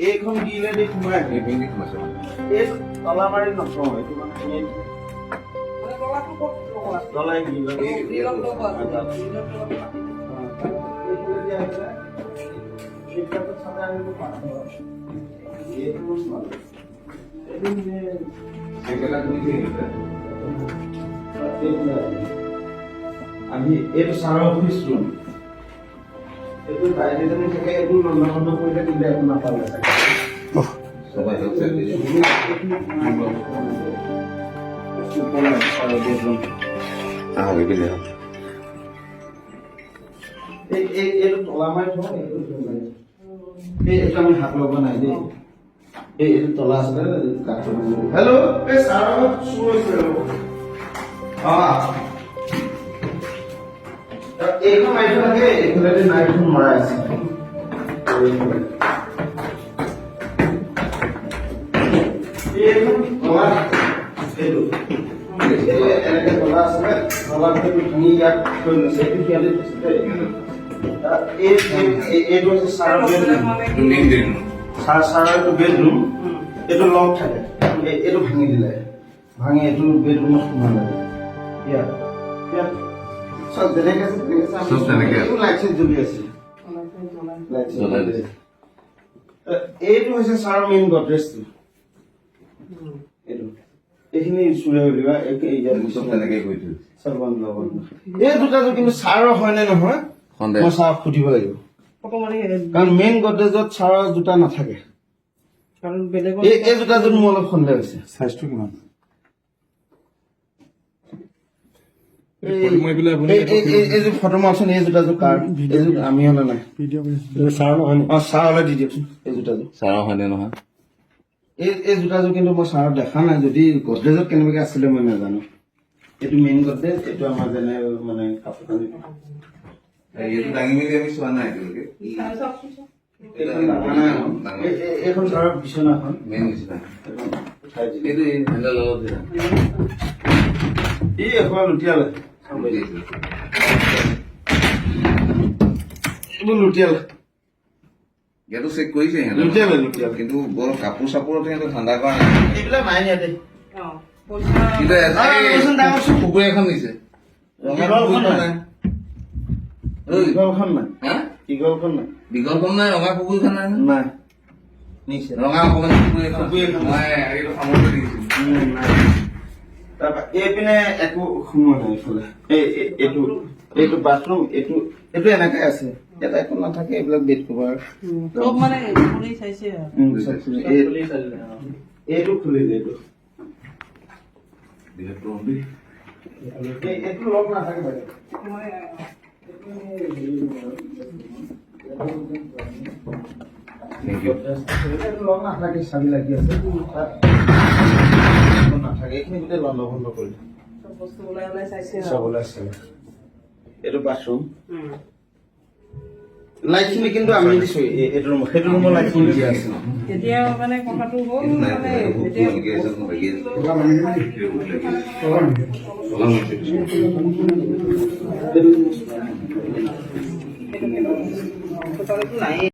এইখন দিলে দি সোমাই এই তলা মাৰি নথওঁ এইটো মানে তলাই আমি এইটো চাৰৰ অফিচ ৰুম এইটো বাইদেউজনী থাকে এইটো নন্দ কৰিলে দিলে একো নাপালে এইটো তলা মাৰি থওঁ এইটো আমি হাত ল'ব নাই দেই এইটো তলা আছিলে হেল্ল' এই চাৰৰ চুৰ হৈছে এইখন মাৰি থোৱা থাকে এইফালে নাইটখন মৰাই আছে এনেকে তলা আছিলে তলা ভিতৰত ভাঙি ইয়াত থৈ লৈছে এইটো সিহঁতে এইটো হৈছে চাৰৰ বেডৰুম চাৰৰ এইটো বেডৰুম এইটো লক থাকে এইটো ভাঙি দিলে ভাঙি এইটো বেডৰুমত সোমালে ইয়াত সব যেনেকে লাইট জ্বলি আছে এইটো হৈছে চাৰৰ মেইন গডৰেজটো এইটো এইখিনি চুৰে হৈ দিবা এই দুটাটো কিন্তু চাৰৰ হয় নে নহয় মই চাৰক সুধিব লাগিব কাৰণ মেইন গডৰেজত চাৰৰ জোতা নাথাকে এই জোতাযোৰ মোৰ অলপ সন্দেহ হৈছে চাইজটো কিমান ফটো মাৰচোন এই জোতাযোৰ কাৰ এইযোৰ আমি হলে নাই চাৰলৈ দি দিয়কচোন এই জোতাযোৰ চাৰৰ হয়নে নহয় এই জোতাযোৰ কিন্তু মই চাৰক দেখা নাই যদি গডৰেজত কেনেবাকে আছিলে মই নাজানো এইটো মেইন গডৰেজ এইটো আমাৰ যেনে মানে কাপোৰ কানি এইটো দাঙি মেলি আমি চোৱা নাই এতিয়ালৈকে এইখন চাৰৰ বিচনাখন মেইন নিচিনা এইটো হেণ্ডেল লগত এই এখন লুটিয়ালে এইবোৰ লুটিয়ালে ইয়াতো চেক কৰিছে লুটিয়ালে কিন্তু বৰ কাপোৰ চাপোৰত সিহঁতে ঠাণ্ডা কৰা নাই এইবিলাক নাই নিয়া দেই কিন্তু কুকুৰ এখন নিছে দীঘলখন নাই ৰঙা কুকুৰখন নাই নাই ৰঙা অকমান কুকুৰ এখন মই সামৰি দিছিলো এইপিনে একো সোমোৱা নাই এইফালে এইটো বাথৰুম এইটো এনেকে আছে ইয়াত একো নাথাকে এইবিলাক বেড কভাৰ এইটো খুলিলে এইটো লগ নাথাকে লগ নাথাকে চাবি লাগি আছে নাথাকে এইখিনি গোটেই বন্ধ বন্ধ কৰিলে চব ওলাইছে এইটো বাথৰুম লাইট খিনি কিন্তু আমি দিছো এইটো ৰুম সেইটো ৰুমৰ লাইট খিনি দিয়া আছে এতিয়া মানে কথাটো হ'ল মানে এতিয়া নাই